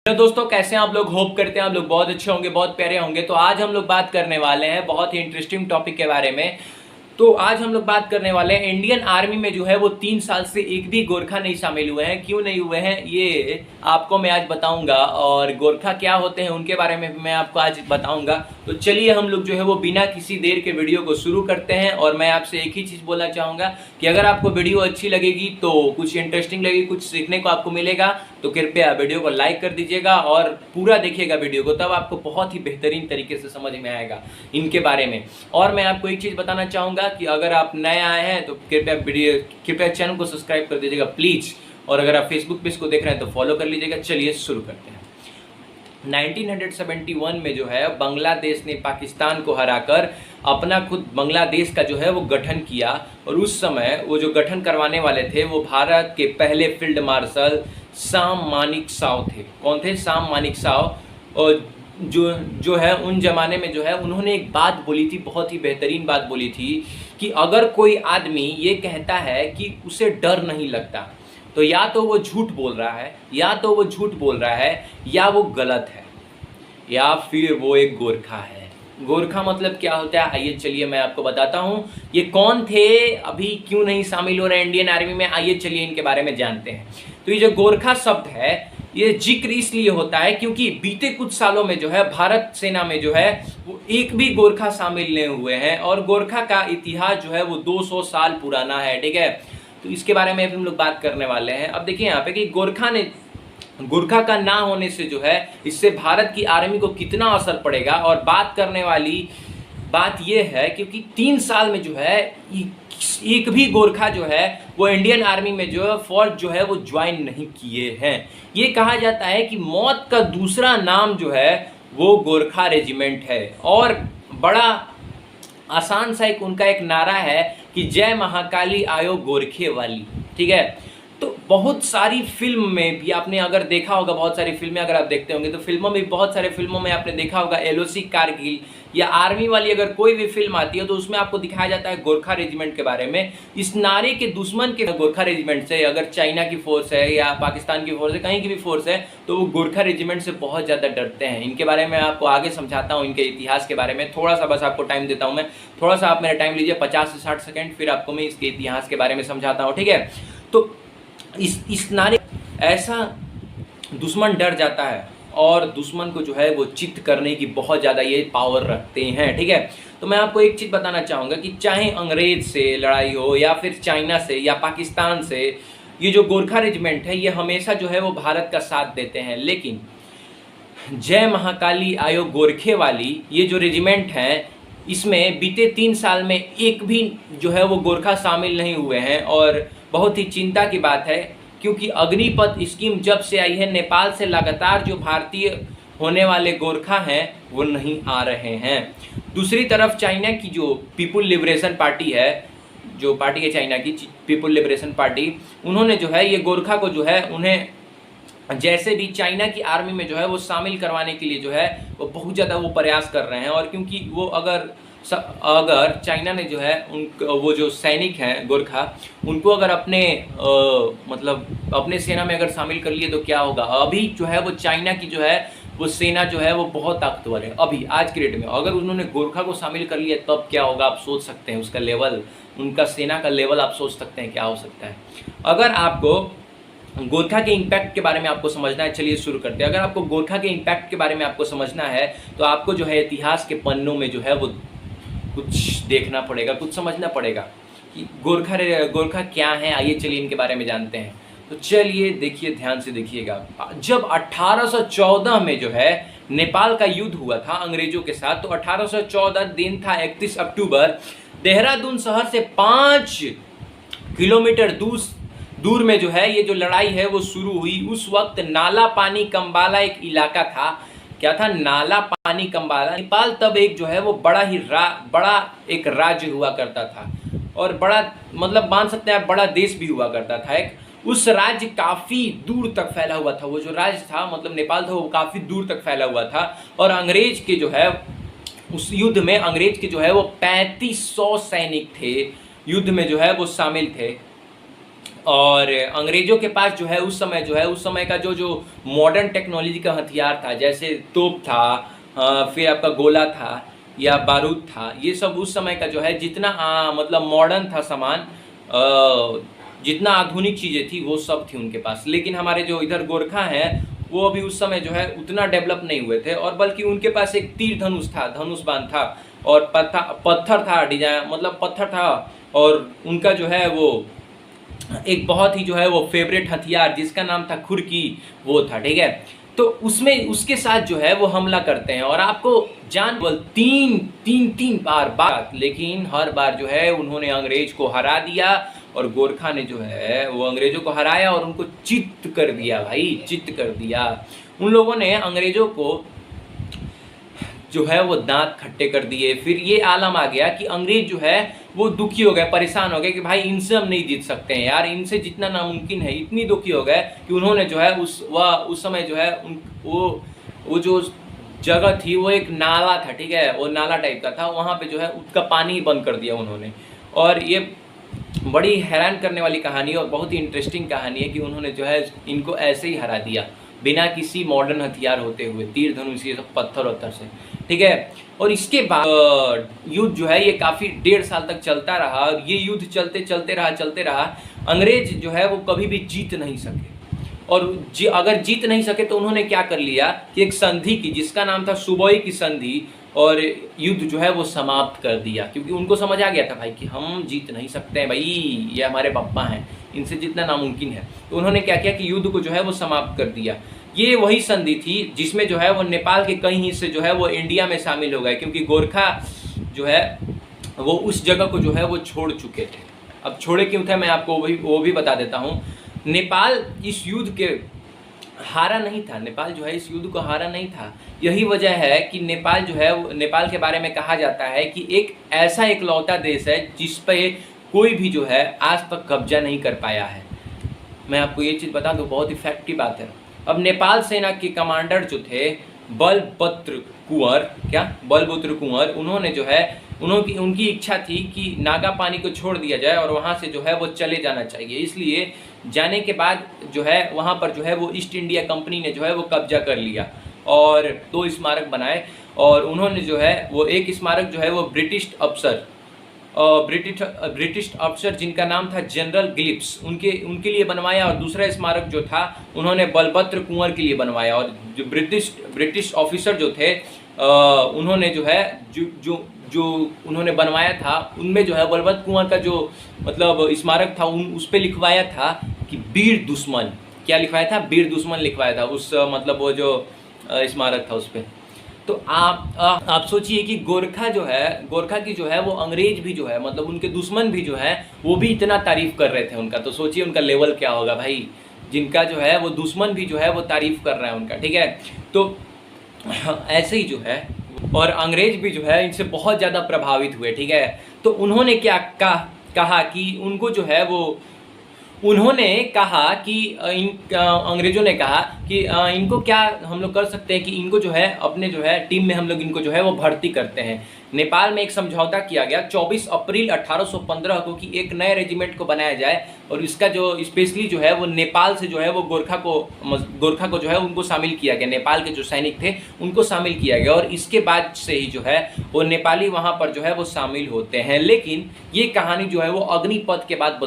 Hello दोस्तों, कैसे हैं आप लोग। होप करते हैं आप लोग बहुत अच्छे होंगे, बहुत प्यारे होंगे। तो आज हम लोग बात करने वाले हैं बहुत ही इंटरेस्टिंग टॉपिक के बारे में। तो आज हम लोग बात करने वाले हैं इंडियन आर्मी में जो है वो 3 साल से एक भी गोरखा नहीं शामिल हुए हैं। क्यों नहीं हुए हैं ये आपको मैं आज बताऊंगा, और गोरखा क्या होते हैं उनके बारे में मैं आपको आज बताऊंगा। तो चलिए हम लोग जो है वो बिना किसी देर के वीडियो को शुरू करते हैं। और मैं आपसे एक ही चीज़ बोलना चाहूँगा कि अगर आपको वीडियो अच्छी लगेगी तो कुछ इंटरेस्टिंग लगेगी, कुछ सीखने को आपको मिलेगा, तो कृपया वीडियो को लाइक कर दीजिएगा और पूरा देखिएगा वीडियो को, तब आपको बहुत ही बेहतरीन तरीके से समझ में आएगा इनके बारे में। और मैं आपको एक चीज़ बताना चाहूँगा कि अगर आप नए आए हैं तो कृपया चैनल को सब्सक्राइब कर दीजिएगा प्लीज़। और अगर आप फेसबुक पे इसको देख रहे हैं तो फॉलो कर लीजिएगा। चलिए शुरू करते हैं। 1971 में जो है बांग्लादेश ने पाकिस्तान को हराकर अपना खुद बांग्लादेश का जो है वो गठन किया। और उस समय वो जो गठन करवाने वाले थे वो भारत के पहले फील्ड मार्शल साम मानेकशॉ थे। कौन थे? साम मानेकशॉ। और जो है उन जमाने में जो है उन्होंने एक बात बोली थी, बहुत ही बेहतरीन बात बोली थी कि अगर कोई आदमी ये कहता है कि उसे डर नहीं लगता तो या तो वो झूठ बोल रहा है, या वो गलत है, या फिर वो एक गोरखा है। गोरखा मतलब क्या होता है, आइए चलिए मैं आपको बताता हूँ। ये कौन थे, अभी क्यों नहीं शामिल हो रहे इंडियन आर्मी में, आइए चलिए इनके बारे में जानते हैं। तो ये जो गोरखा शब्द है ये जिक्र इसलिए होता है क्योंकि बीते कुछ सालों में जो है भारत सेना में जो है वो एक भी गोरखा शामिल नहीं हुए हैं। और गोरखा का इतिहास जो है वो 200 साल पुराना है, ठीक है। तो इसके बारे में हम लोग बात करने वाले हैं। अब देखिए यहाँ पे कि गोरखा का ना होने से जो है इससे भारत की आर्मी को कितना असर पड़ेगा। और बात करने वाली बात यह है क्योंकि 3 साल में जो है एक भी गोरखा जो है वो इंडियन आर्मी में जो है फौज जो है वो ज्वाइन नहीं किए हैं। ये कहा जाता है कि मौत का दूसरा नाम जो है वो गोरखा रेजिमेंट है। और बड़ा आसान सा उनका एक नारा है कि जय महाकाली आयो गोरखे वाली, ठीक है। तो बहुत सारी फिल्म में भी आपने अगर देखा होगा, बहुत सारी फिल्में अगर आप देखते होंगे तो फिल्मों में बहुत सारे फिल्मों में आपने देखा होगा एलओसी कारगिल या आर्मी वाली अगर कोई भी फिल्म आती है तो उसमें आपको दिखाया जाता है गोरखा रेजिमेंट के बारे में। इस नारे के दुश्मन के गोरखा रेजिमेंट से, अगर चाइना की फोर्स है या पाकिस्तान की फोर्स है, कहीं की भी फोर्स है, तो वो गोरखा रेजिमेंट से बहुत ज़्यादा डरते हैं। इनके बारे में आपको आगे समझाता हूँ, इनके इतिहास के बारे में थोड़ा सा बस आपको टाइम देता हूँ मैं। थोड़ा सा आप मेरा टाइम लीजिए, 50 से 60 सेकेंड, फिर आपको मैं इसके इतिहास के बारे में समझाता हूँ, ठीक है। तो इस नारे ऐसा दुश्मन डर जाता है और दुश्मन को जो है वो चित्त करने की बहुत ज़्यादा ये पावर रखते हैं, ठीक है। तो मैं आपको एक चीज़ बताना चाहूँगा कि चाहे अंग्रेज से लड़ाई हो या फिर चाइना से या पाकिस्तान से, ये जो गोरखा रेजिमेंट है ये हमेशा जो है वो भारत का साथ देते हैं। लेकिन जय महाकाली आयो गोरखे वाली ये जो रेजिमेंट है इसमें बीते 3 साल में एक भी जो है वो गोरखा शामिल नहीं हुए हैं। और बहुत ही चिंता की बात है क्योंकि अग्निपथ स्कीम जब से आई है नेपाल से लगातार जो भारतीय होने वाले गोरखा हैं वो नहीं आ रहे हैं। दूसरी तरफ चाइना की जो पीपुल लिबरेशन पार्टी है, जो पार्टी है चाइना की पीपुल लिबरेशन पार्टी, उन्होंने जो है ये गोरखा को जो है उन्हें जैसे भी चाइना की आर्मी में जो है वो शामिल करवाने के लिए जो है वो बहुत ज़्यादा वो प्रयास कर रहे हैं। और क्योंकि वो अगर चाइना ने जो है वो जो सैनिक हैं गोरखा, उनको अगर मतलब अपने सेना में अगर शामिल कर लिए तो क्या होगा। अभी जो है वो चाइना की जो है वो सेना जो है वो बहुत ताकतवर है अभी आज के डेट में। अगर उन्होंने गोरखा को शामिल कर लिया तब क्या होगा आप सोच सकते हैं। उसका लेवल, उनका सेना का लेवल आप सोच सकते हैं क्या हो सकता है। अगर आपको गोरखा के इम्पैक्ट के बारे में आपको समझना है, चलिए शुरू करते हैं। अगर आपको गोरखा के इम्पैक्ट के बारे में आपको समझना है तो आपको जो है इतिहास के पन्नों में जो है वो कुछ देखना पड़ेगा, कुछ समझना पड़ेगा कि गोरखा क्या है। आइए चलिए इनके बारे में जानते हैं। तो चलिए देखिए, ध्यान से देखिएगा। जब 1814 में जो है नेपाल का युद्ध हुआ था अंग्रेजों के साथ, तो 1814 दिन था 31 अक्टूबर। देहरादून शहर से 5 किलोमीटर दूर में जो है ये जो लड़ाई है वो शुरू हुई। उस वक्त नाला पानी कम्बाला एक इलाका था। क्या था? नाला पानी कम्बाला। नेपाल तब एक जो है वो बड़ा एक राज्य हुआ करता था और बड़ा मतलब मान सकते हैं बड़ा देश भी हुआ करता था एक। उस राज्य काफ़ी दूर तक फैला हुआ था। वो जो राज्य था मतलब नेपाल था वो काफ़ी दूर तक फैला हुआ था। और अंग्रेज के जो है उस युद्ध में अंग्रेज के जो है वो 3500 सैनिक थे, युद्ध में जो है वो शामिल थे। और अंग्रेजों के पास जो है उस समय का जो मॉडर्न टेक्नोलॉजी का हथियार था, जैसे तोप था, फिर आपका गोला था या बारूद था, ये सब उस समय का जो है जितना मतलब मॉडर्न था सामान, जितना आधुनिक चीज़ें थी वो सब थी उनके पास। लेकिन हमारे जो इधर गोरखा हैं वो अभी उस समय जो है उतना डेवलप नहीं हुए थे, और बल्कि उनके पास एक तीर धनुष था, धनुष बाण था, और पत्थर था, डिजाइन मतलब पत्थर था, और उनका जो है वो एक बहुत ही जो है वो फेवरेट हथियार जिसका नाम था खुरकी, वो था। ठीक है, तो उसमें उसके साथ जो है वो हमला करते हैं, और आपको जान बोल तीन बार, लेकिन हर बार जो है उन्होंने अंग्रेज को हरा दिया, और गोरखा ने जो है वो अंग्रेजों को हराया और उनको चित्त कर दिया भाई, चित्त कर दिया। उन लोगों ने अंग्रेजों को जो है वो दांत खट्टे कर दिए। फिर ये आलम आ गया कि अंग्रेज जो है वो दुखी हो गए, परेशान हो गए कि भाई इनसे हम नहीं जीत सकते हैं यार, इनसे जितना नामुमकिन है। इतनी दुखी हो गए कि उन्होंने जो है उस समय जो है वो जो जगह थी वो एक नाला था, ठीक है, वो नाला टाइप का था, वहाँ पे जो है उसका पानी बंद कर दिया उन्होंने। और ये बड़ी हैरान करने वाली कहानी और बहुत ही इंटरेस्टिंग कहानी है कि उन्होंने जो है इनको ऐसे ही हरा दिया बिना किसी मॉडर्न हथियार होते हुए, तीर धनुष ये सब पत्थर वत्थर से। ठीक है, और इसके बाद युद्ध जो है ये काफ़ी 1.5 साल तक चलता रहा, और ये युद्ध चलते रहा। अंग्रेज जो है वो कभी भी जीत नहीं सके, और अगर जीत नहीं सके तो उन्होंने क्या कर लिया कि एक संधि की जिसका नाम था सुबोई की संधि, और युद्ध जो है वो समाप्त कर दिया, क्योंकि उनको समझ आ गया था भाई कि हम जीत नहीं सकते हैं, भाई ये हमारे पप्पा हैं, इनसे जितना नामुमकिन है। तो उन्होंने क्या किया कि युद्ध को जो है वो समाप्त कर दिया। ये वही संधि थी जिसमें जो है वो नेपाल के कई हिस्से जो है वो इंडिया में शामिल हो गए, क्योंकि गोरखा जो है वो उस जगह को जो है वो छोड़ चुके थे। अब छोड़े क्यों थे मैं आपको वो भी बता देता हूँ। नेपाल इस युद्ध के हारा नहीं था, नेपाल जो है इस युद्ध को हारा नहीं था। यही वजह है कि नेपाल जो है, नेपाल के बारे में कहा जाता है कि एक ऐसा इकलौता देश है जिस पे कोई भी जो है आज तक कब्जा नहीं कर पाया है। मैं आपको ये चीज़ बता दूँ, बहुत ही फैक्ट की बात है। अब नेपाल सेना के कमांडर जो थे बलभद्र कुंवर, उन्होंने जो है उनकी इच्छा थी कि नागा पानी को छोड़ दिया जाए और वहाँ से जो है वो चले जाना चाहिए। इसलिए जाने के बाद जो है वहाँ पर जो है वो ईस्ट इंडिया कंपनी ने जो है वो कब्जा कर लिया और 2 स्मारक बनाए। और उन्होंने जो है वो एक स्मारक जो है वो ब्रिटिश अफसर जिनका नाम था जनरल गिलिप्स, उनके लिए बनवाया, और दूसरा स्मारक जो था उन्होंने बलभद्र कुंवर के लिए बनवाया। और जो ब्रिटिश ऑफिसर जो थे उन्होंने जो है जो उन्होंने बनवाया था उनमें जो है बलभद्र कुंवर का जो मतलब स्मारक था उस पर लिखवाया था कि वीर दुश्मन, क्या लिखवाया था, वीर दुश्मन लिखवाया था उस मतलब वो जो स्मारक था उस पर। तो आप सोचिए कि गोरखा की जो है वो अंग्रेज भी जो है मतलब उनके दुश्मन भी जो है वो भी इतना तारीफ कर रहे थे उनका। तो सोचिए उनका लेवल क्या होगा भाई, जिनका जो है वो दुश्मन भी जो है वो तारीफ कर रहा है उनका। ठीक है, तो ऐसे ही जो है और अंग्रेज भी जो है इनसे बहुत ज़्यादा प्रभावित हुए। ठीक है, तो उन्होंने क्या कहा कि उनको जो है वो उन्होंने कहा कि अंग्रेजों ने कहा कि इनको क्या हम लोग कर सकते हैं कि इनको जो है अपने जो है टीम में हम लोग इनको जो है वो भर्ती करते हैं। नेपाल में एक समझौता किया गया 24 अप्रैल 1815 को कि एक नए रेजिमेंट को बनाया जाए, और इसका जो स्पेशली जो है वो नेपाल से जो है वो गोरखा को जो है उनको शामिल किया गया, नेपाल के जो सैनिक थे उनको शामिल किया गया, और इसके बाद से ही जो है वो नेपाली वहाँ पर जो है वो शामिल होते हैं। लेकिन ये कहानी जो है वो अग्निपथ के बाद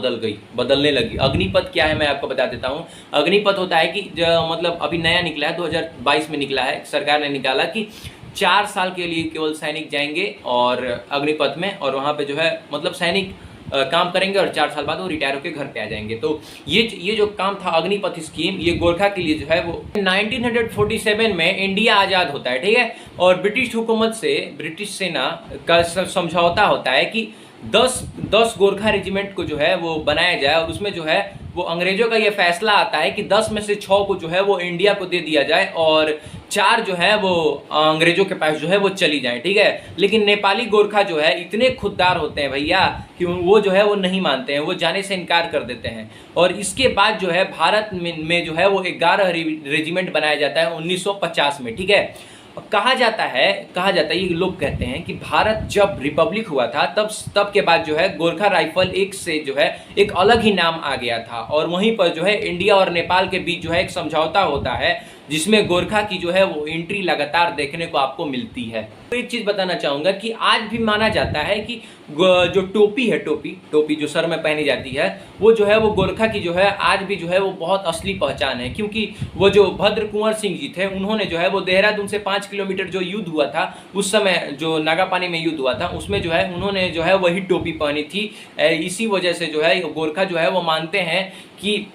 बदलने लगी। अग्निपथ क्या है मैं आपको बता देता हूँ। अग्निपथ होता है कि मतलब अभी नया निकला है, 2022 में निकला है, सरकार ने निकाला कि 4 साल के लिए केवल सैनिक जाएंगे और अग्निपथ में, और वहाँ पे जो है मतलब सैनिक काम करेंगे और 4 साल बाद वो रिटायर होकर घर पे आ जाएंगे। तो ये जो काम था अग्निपथ स्कीम, ये गोरखा के लिए जो है वो 1947 में इंडिया आज़ाद होता है। ठीक है, और ब्रिटिश हुकूमत से ब्रिटिश सेना का समझौता होता है कि 10 गोरखा रेजिमेंट को जो है वो बनाया जाए, और उसमें जो है वो अंग्रेजों का ये फैसला आता है कि 10 में से 6 को जो है वो इंडिया को दे दिया जाए और 4 जो है वो अंग्रेजों के पास जो है वो चली जाए। ठीक है, लेकिन नेपाली गोरखा जो है इतने खुददार होते हैं भैया कि वो जो है वो नहीं मानते हैं, वो जाने से इनकार कर देते हैं। और इसके बाद जो है भारत में जो है वो 11 रेजिमेंट बनाया जाता है 1950 में। ठीक है, कहा जाता है ये लोग कहते हैं कि भारत जब रिपब्लिक हुआ था तब के बाद जो है गोरखा राइफल एक से जो है एक अलग ही नाम आ गया था, और वहीं पर जो है इंडिया और नेपाल के बीच जो है एक समझौता होता है जिसमें गोरखा की जो है वो एंट्री लगातार देखने को आपको मिलती है। तो एक चीज़ बताना चाहूँगा कि आज भी माना जाता है कि जो टोपी है, टोपी जो सर में पहनी जाती है, वो जो है वो गोरखा की जो है आज भी जो है वो बहुत असली पहचान है। क्योंकि वो जो भद्र कुंवर सिंह जी थे, उन्होंने जो है वो देहरादून से 5 किलोमीटर जो युद्ध हुआ था उस समय, जो नागापानी में युद्ध हुआ था, उसमें जो है उन्होंने जो है वही टोपी पहनी थी। इसी वजह से जो है गोरखा जो है वो मानते हैं कि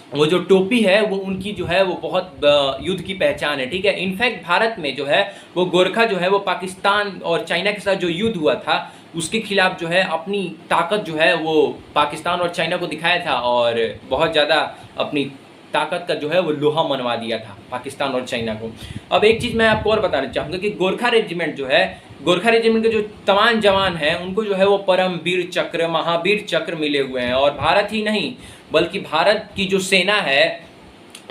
वो जो टोपी है वो उनकी जो है वो बहुत युद्ध की पहचान है, ठीक है। इनफैक्ट भारत में जो है वो गोरखा जो है वो पाकिस्तान और चाइना के साथ जो युद्ध हुआ था उसके खिलाफ जो है अपनी ताकत जो है वो पाकिस्तान और चाइना को दिखाया था, और बहुत ज़्यादा अपनी ताकत का जो है वो लोहा मनवा दिया था पाकिस्तान और चाइना को। अब एक चीज़ मैं आपको और बताना चाहूँगा कि गोरखा रेजिमेंट जो है, गोरखा रेजिमेंट के जो तमाम जवान हैं उनको जो है वो परम वीर चक्र, महावीर चक्र मिले हुए हैं। और भारत ही नहीं बल्कि भारत की जो सेना है,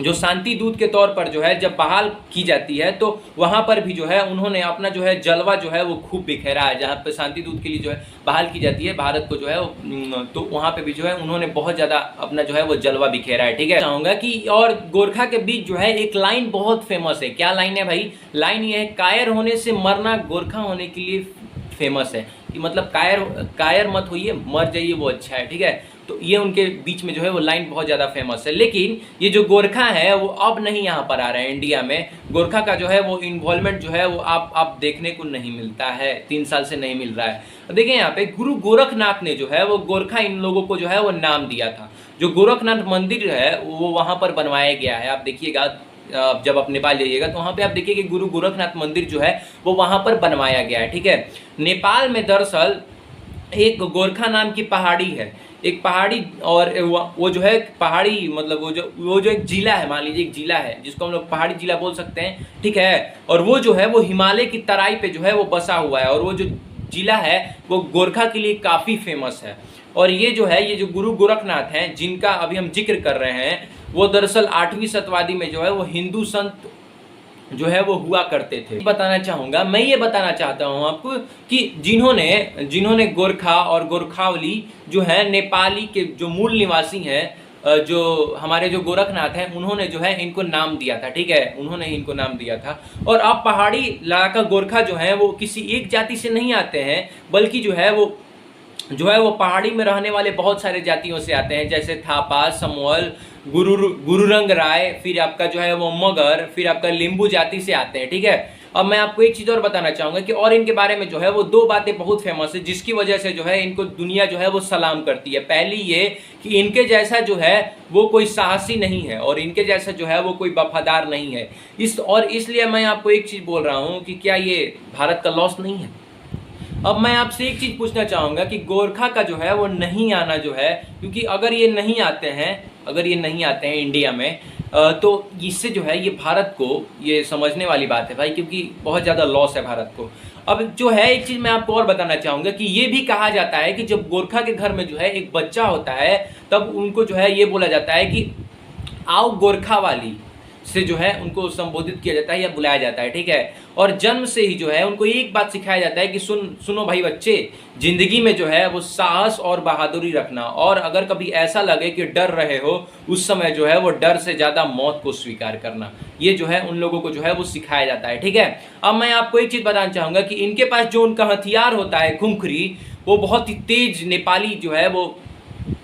जो शांति दूत के तौर पर जो है जब बहाल की जाती है तो वहाँ पर भी जो है उन्होंने अपना जो है जलवा जो है वो खूब बिखेरा है। जहाँ पर शांति दूत के लिए जो है बहाल की जाती है भारत को जो है तो वहाँ पे भी जो है उन्होंने बहुत ज़्यादा अपना जो है वो जलवा बिखेरा है, ठीक है। चाहूँगा कि और गोरखा के बीच जो है एक लाइन बहुत फेमस है। क्या लाइन है भाई? लाइन ये है, कायर होने से मरना गोरखा होने के लिए फेमस है। कि मतलब कायर मत होइए, मर जाइए वो अच्छा है, ठीक है। तो ये उनके बीच में जो है वो लाइन बहुत ज़्यादा फेमस है। लेकिन ये जो गोरखा है वो अब नहीं यहाँ पर आ रहा है इंडिया में। गोरखा का जो है वो इन्वॉल्वमेंट जो है वो आप देखने को नहीं मिलता है, 3 साल से नहीं मिल रहा है। देखिए यहाँ पे गुरु गोरखनाथ ने जो है वो गोरखा इन लोगों को जो है वो नाम दिया था। जो गोरखनाथ मंदिर है वो वहाँ पर बनवाया गया है। आप देखिएगा, जब आप नेपाल जाइएगा तो वहाँ पे आप देखिए कि गुरु गोरखनाथ मंदिर जो है वो वहाँ पर बनवाया गया है, ठीक है। नेपाल में दरअसल एक गोरखा नाम की पहाड़ी है, एक पहाड़ी, और वो जो है पहाड़ी मतलब वो जो एक जिला है, मान लीजिए एक जिला है जिसको हम लोग पहाड़ी जिला बोल सकते हैं, ठीक है। और वो जो है वो हिमालय की तराई पे जो है वो बसा हुआ है, और वो जो जिला है वो गोरखा के लिए काफ़ी फेमस है। और ये जो है ये जो गुरु गोरखनाथ हैं जिनका अभी हम जिक्र कर रहे हैं, वो दरअसल 8वीं शताब्दी में जो है वो हिंदू संत जो है वो हुआ करते थे। बताना चाहूँगा, मैं ये बताना चाहता हूँ आपको कि जिन्होंने गोरखा और गोरखावली जो है नेपाली के जो मूल निवासी हैं, जो हमारे जो गोरखनाथ हैं, उन्होंने जो है इनको नाम दिया था, ठीक है। उन्होंने इनको नाम दिया था। और अब पहाड़ी इलाका गोरखा जो है वो किसी एक जाति से नहीं आते हैं, बल्कि जो है वो पहाड़ी में रहने वाले बहुत सारे जातियों से आते हैं, जैसे थापा, समोल, गुरुरंग राय, फिर आपका जो है वो मगर, फिर आपका लिंबू जाति से आते हैं, ठीक है। अब मैं आपको एक चीज़ और बताना चाहूँगा कि और इनके बारे में जो है वो 2 बातें बहुत फेमस है जिसकी वजह से जो है इनको दुनिया जो है वो सलाम करती है। पहली ये कि इनके जैसा जो है वो कोई साहसी नहीं है, और इनके जैसा जो है वो कोई वफादार नहीं है। इसलिए मैं आपको एक चीज़ बोल रहा हूँ कि क्या ये भारत का लॉस नहीं है? अब मैं आपसे एक चीज़ पूछना चाहूँगा कि गोरखा का जो है वो नहीं आना जो है, क्योंकि अगर ये नहीं आते हैं इंडिया में, तो इससे जो है ये भारत को ये समझने वाली बात है भाई, क्योंकि बहुत ज़्यादा लॉस है भारत को। अब जो है एक चीज़ मैं आपको और बताना चाहूँगा कि ये भी कहा जाता है कि जब गोरखा के घर में जो है एक बच्चा होता है तब उनको जो है ये बोला जाता है कि आओ गोरखा वाली से जो है उनको संबोधित किया जाता है या बुलाया जाता है, ठीक है। और जन्म से ही जो है उनको एक बात सिखाया जाता है कि सुनो भाई बच्चे, जिंदगी में जो है वो साहस और बहादुरी रखना, और अगर कभी ऐसा लगे कि डर रहे हो उस समय जो है वो डर से ज़्यादा मौत को स्वीकार करना, ये जो है उन लोगों को जो है वो सिखाया जाता है, ठीक है। अब मैं आपको एक चीज़ बताना चाहूँगा कि इनके पास जो उनका हथियार होता है खुंखरी, वो बहुत ही तेज नेपाली जो है वो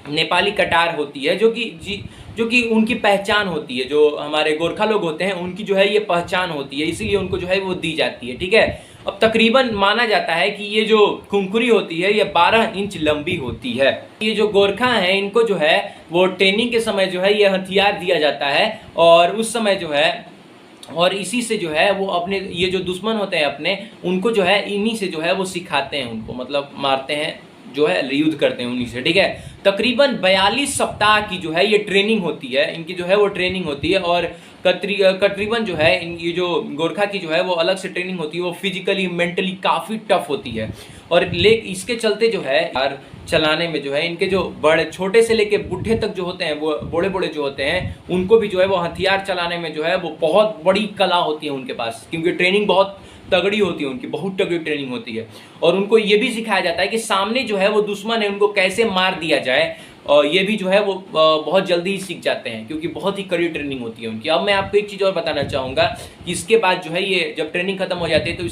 नेपाली कटार होती है, जो कि उनकी पहचान होती है। जो हमारे गोरखा लोग होते हैं उनकी जो है ये पहचान होती है, इसीलिए उनको जो है वो दी जाती है, ठीक है। अब तकरीबन माना जाता है कि ये जो खुंखुरी होती है ये 12 इंच लंबी होती है। ये जो गोरखा हैं इनको जो है वो ट्रेनिंग के समय जो है ये हथियार दिया जाता है, और उस समय जो है और इसी से जो है वो अपने ये जो दुश्मन होते हैं अपने, उनको जो है इन्हीं से जो है वो सिखाते हैं, उनको मतलब मारते हैं, जो है युद्ध करते हैं उन्हीं से, ठीक है। तकरीबन 42 सप्ताह की जो है ये ट्रेनिंग होती है, इनकी जो है वो ट्रेनिंग होती है। और तकरीबन जो है ये जो गोरखा की जो है वो अलग से ट्रेनिंग होती है, वो फिजिकली मेंटली काफ़ी टफ होती है। और इसके चलते जो है यार चलाने में जो है इनके जो बड़े छोटे से लेके बूढ़े तक जो होते हैं, वो बड़े बड़े जो होते हैं, उनको भी जो है वो हथियार चलाने में जो है वो बहुत बड़ी कला होती है उनके पास, क्योंकि ट्रेनिंग बहुत तगड़ी होती है उनकी, बहुत तगड़ी ट्रेनिंग होती है। और उनको ये भी सिखाया जाता है कि सामने जो है वो दुश्मन है उनको कैसे मार दिया जाए, और ये भी जो है वो बहुत जल्दी ही सीख जाते हैं, क्योंकि बहुत ही कड़ी ट्रेनिंग होती है उनकी। अब मैं आपको एक चीज़ और बताना चाहूँगा कि इसके बाद जो है ये जब ट्रेनिंग खत्म हो जाती है तो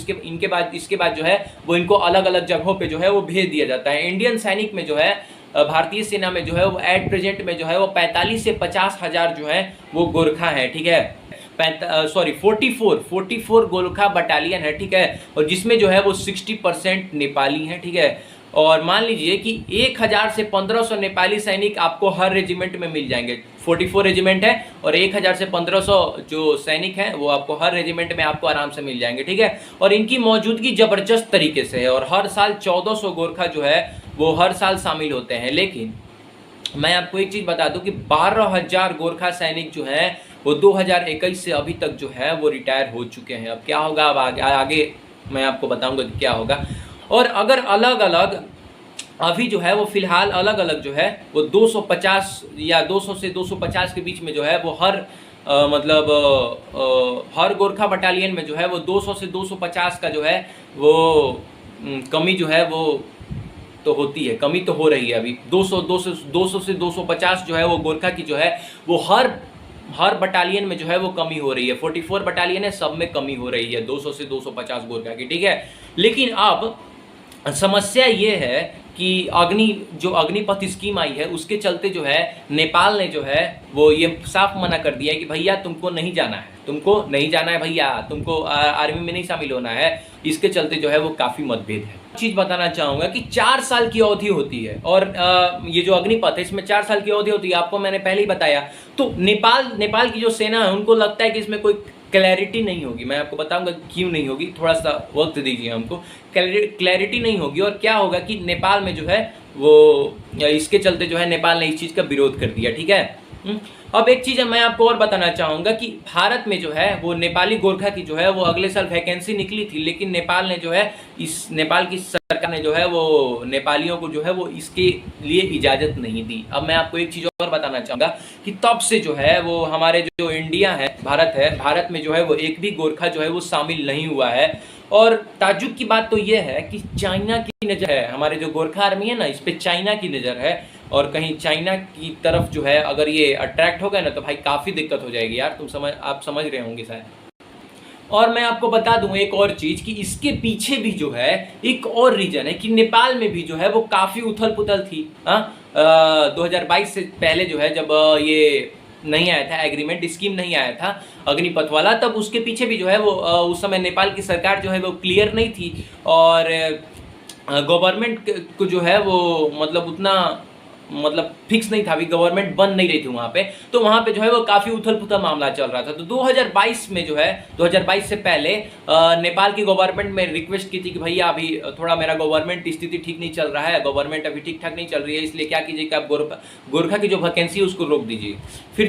इसके बाद जो है वो इनको अलग अलग जगहों पे जो है वो भेज दिया जाता है। इंडियन सैनिक में जो है भारतीय सेना में जो है वो एट प्रेजेंट में जो है वो 45 से 50 हज़ार जो है वो गोरखा है, ठीक है। 44 गोरखा बटालियन है, ठीक है। और जिसमें जो है वो 60% नेपाली हैं, ठीक है। और मान लीजिए कि 1000 से 1500 नेपाली सैनिक आपको हर रेजिमेंट में मिल जाएंगे। 44 रेजिमेंट है और 1000 से 1500 जो सैनिक हैं वो आपको हर रेजिमेंट में आपको आराम से मिल जाएंगे, ठीक है। और इनकी मौजूदगी ज़बरदस्त तरीके से है और हर साल 1400 गोरखा जो है वो हर साल शामिल होते हैं। लेकिन मैं आपको एक चीज़ बता दूं कि 12000 गोरखा सैनिक जो हैं वो 2021 से अभी तक जो है वो रिटायर हो चुके हैं। अब क्या होगा, अब आगे मैं आपको बताऊंगा कि क्या होगा। और अगर अलग अलग अभी जो है वो फिलहाल अलग अलग जो है वो 250 या 200 से 250 के बीच में जो है वो हर गोरखा बटालियन में जो है वो 200 से 250 का जो है वो कमी जो है वो तो होती है, कमी तो हो रही है अभी। 200 से 250 जो है वो गोरखा की जो है वो हर बटालियन में जो है वो कमी हो रही है। 44 बटालियन है, सब में कमी हो रही है 200 से 250 गोरखा की, ठीक है। लेकिन अब समस्या ये है कि अग्निपथ स्कीम आई है, उसके चलते जो है नेपाल ने जो है वो ये साफ मना कर दिया है कि भैया तुमको नहीं जाना है भैया, तुमको आर्मी में नहीं शामिल होना है। इसके चलते जो है वो काफ़ी मतभेद है। चीज़ बताना चाहूँगा कि 4 साल की अवधि होती है और ये जो अग्निपथ है इसमें 4 साल की अवधि होती है, आपको मैंने पहले ही बताया। तो नेपाल की जो सेना है उनको लगता है कि इसमें कोई क्लैरिटी नहीं होगी। मैं आपको बताऊंगा क्यों नहीं होगी, थोड़ा सा वक्त दीजिए हमको। क्लैरिटी नहीं होगी और क्या होगा कि नेपाल में जो है वो इसके चलते जो है नेपाल ने इस चीज़ का विरोध कर दिया, ठीक है। अब एक चीज़ मैं आपको और बताना चाहूँगा कि भारत में जो है वो नेपाली गोरखा की जो है वो अगले साल वैकेंसी निकली थी, लेकिन नेपाल ने जो है नेपाल की सरकार ने जो है वो नेपालियों को जो है वो इसके लिए इजाज़त नहीं दी। अब मैं आपको एक चीज़ और बताना चाहूँगा कि तब से जो है वो हमारे जो इंडिया है, भारत में जो है वो एक भी गोरखा जो है वो शामिल नहीं हुआ है। और ताज्जुब की बात तो ये है कि चाइना की नज़र है, हमारे जो गोरखा आर्मी है ना, इस पर चाइना की नज़र है। और कहीं चाइना की तरफ जो है अगर ये अट्रैक्ट हो गए ना तो भाई काफ़ी दिक्कत हो जाएगी यार, आप समझ रहे होंगे शायद। और मैं आपको बता दूं एक और चीज़ कि इसके पीछे भी जो है एक और रीज़न है कि नेपाल में भी जो है वो काफ़ी उथल पुथल थी। 2022 से पहले जो है जब ये नहीं आया था, एग्रीमेंट स्कीम नहीं आया था अग्निपथ वाला, तब उसके पीछे भी जो है वो उस समय नेपाल की सरकार जो है वो क्लियर नहीं थी और गवर्नमेंट को जो है वो उतना फिक्स नहीं था, अभी गवर्नमेंट बन नहीं रही थी वहाँ पे, तो वहाँ पे जो है वो काफ़ी उथल पुथल मामला चल रहा था। तो 2022 में जो है 2022 से पहले नेपाल की गवर्नमेंट में रिक्वेस्ट की थी कि भैया अभी थोड़ा मेरा गवर्नमेंट स्थिति ठीक नहीं चल रहा है, गवर्नमेंट अभी ठीक ठाक नहीं चल रही है, इसलिए क्या कीजिए कि आप गोरखा की जो वैकेंसी है उसको रोक दीजिए। फिर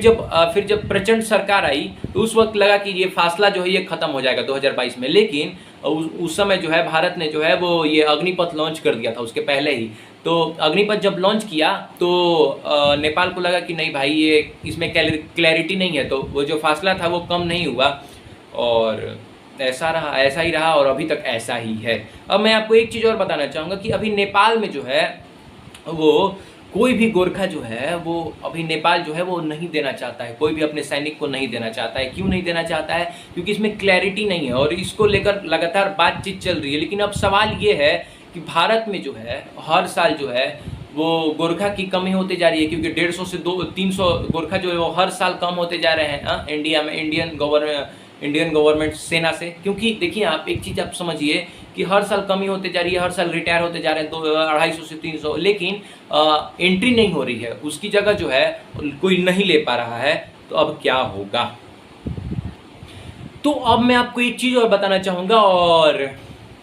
जब प्रचंड सरकार आई तो उस वक्त लगा कि ये फासला जो है ये खत्म हो जाएगा 2022 में, लेकिन उस समय जो है भारत ने जो है वो ये अग्निपथ लॉन्च कर दिया था उसके पहले ही। तो अग्निपथ जब लॉन्च किया तो नेपाल को लगा कि नहीं भाई ये इसमें क्लैरिटी नहीं है, तो वो जो फासला था वो कम नहीं हुआ और ऐसा ही रहा और अभी तक ऐसा ही है। अब मैं आपको एक चीज़ और बताना चाहूँगा कि अभी नेपाल में जो है वो कोई भी गोरखा जो है वो अभी नेपाल जो है वो नहीं देना चाहता है, कोई भी अपने सैनिक को नहीं देना चाहता है। क्यों नहीं देना चाहता है? क्योंकि इसमें क्लैरिटी नहीं है और इसको लेकर लगातार बातचीत चल रही है। लेकिन अब सवाल ये है कि भारत में जो है हर साल जो है वो गोरखा की कमी होती जा रही है, क्योंकि 150 से 300 गोरखा जो है वो हर साल कम होते जा रहे हैं इंडिया में, इंडियन गवर्नमेंट सेना से। क्योंकि देखिए आप एक चीज़ आप समझिए कि हर साल कमी होते जा रही है, हर साल रिटायर होते जा रहे हैं 250 से 300, लेकिन एंट्री नहीं हो रही है, उसकी जगह जो है कोई नहीं ले पा रहा है। तो अब क्या होगा? तो अब मैं आपको एक चीज़ और बताना चाहूँगा और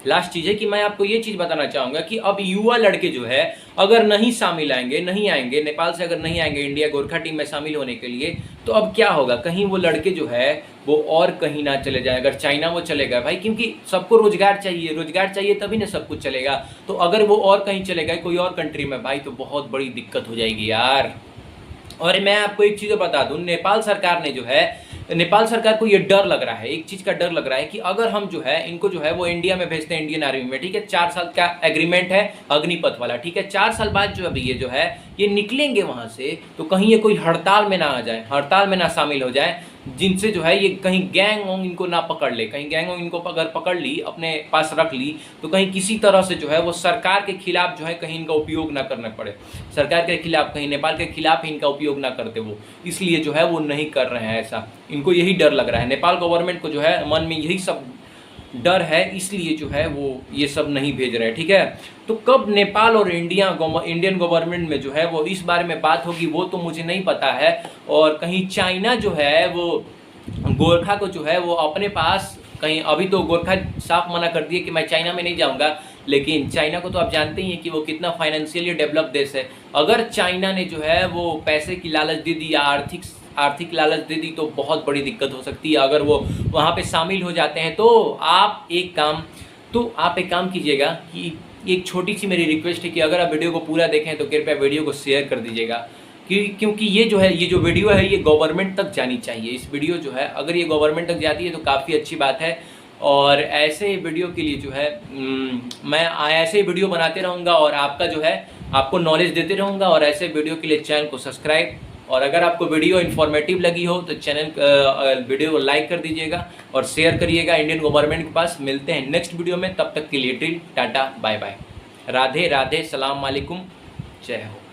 लास्ट चीज़ है कि मैं आपको ये चीज़ बताना चाहूँगा कि अब युवा लड़के जो है अगर नहीं शामिल आएंगे, नहीं आएंगे नेपाल से, अगर नहीं आएंगे इंडिया गोरखा टीम में शामिल होने के लिए, तो अब क्या होगा, कहीं वो लड़के जो है वो और कहीं ना चले जाए। अगर चाइना वो चलेगा भाई, क्योंकि सबको रोजगार चाहिए, रोजगार चाहिए तभी ना सब कुछ चलेगा। तो अगर वो और कहीं चले गए कोई और कंट्री में भाई, तो बहुत बड़ी दिक्कत हो जाएगी यार। और मैं आपको एक चीज़ बता दूं, नेपाल सरकार ने जो है, नेपाल सरकार को ये डर लग रहा है, एक चीज़ का डर लग रहा है कि अगर हम जो है इनको जो है वो इंडिया में भेजते हैं, इंडियन आर्मी में, ठीक है, 4 साल का एग्रीमेंट है अग्निपथ वाला, ठीक है, 4 साल बाद जो अभी ये जो है ये निकलेंगे वहाँ से, तो कहीं ये कोई हड़ताल में ना आ जाए, हड़ताल में ना शामिल हो जाए, जिनसे जो है ये कहीं गैंग वोंग इनको ना पकड़ ले, कहीं गैंग वोंग इनको अगर पकड़ ली, अपने पास रख ली, तो कहीं किसी तरह से जो है वो सरकार के खिलाफ जो है कहीं इनका उपयोग ना करना पड़े, सरकार के खिलाफ, कहीं नेपाल के खिलाफ ही इनका उपयोग ना करते वो, इसलिए जो है वो नहीं कर रहे हैं ऐसा। इनको यही डर लग रहा है, नेपाल गवर्नमेंट को जो है मन में यही सब डर है, इसलिए जो है वो ये सब नहीं भेज रहे हैं, ठीक है। तो कब नेपाल और इंडियन गवर्नमेंट में जो है वो इस बारे में बात होगी वो तो मुझे नहीं पता है। और कहीं चाइना जो है वो गोरखा को जो है वो अपने पास, कहीं अभी तो गोरखा साफ मना कर दिए कि मैं चाइना में नहीं जाऊंगा, लेकिन चाइना को तो आप जानते ही हैं कि वो कितना फाइनेंशियली डेवलप देश है। अगर चाइना ने जो है वो पैसे की लालच दे दी या आर्थिक लालच दे दी, तो बहुत बड़ी दिक्कत हो सकती है। अगर वो वहाँ पे शामिल हो जाते हैं तो आप एक काम कीजिएगा कि एक छोटी सी मेरी रिक्वेस्ट है कि अगर आप वीडियो को पूरा देखें तो कृपया वीडियो को शेयर कर दीजिएगा, क्योंकि ये जो वीडियो है ये गवर्नमेंट तक जानी चाहिए। इस वीडियो जो है अगर ये गवर्नमेंट तक जाती है तो काफ़ी अच्छी बात है। और ऐसे वीडियो के लिए जो है मैं ऐसे वीडियो बनाते रहूँगा और आपका जो है आपको नॉलेज देते रहूँगा। और ऐसे वीडियो के लिए चैनल को सब्सक्राइब, और अगर आपको वीडियो इन्फॉर्मेटिव लगी हो तो वीडियो को लाइक कर दीजिएगा और शेयर करिएगा इंडियन गवर्नमेंट के पास। मिलते हैं नेक्स्ट वीडियो में, तब तक के लिए tata bye bye, Radhe Radhe, सलाम वालेकुम, जय हो।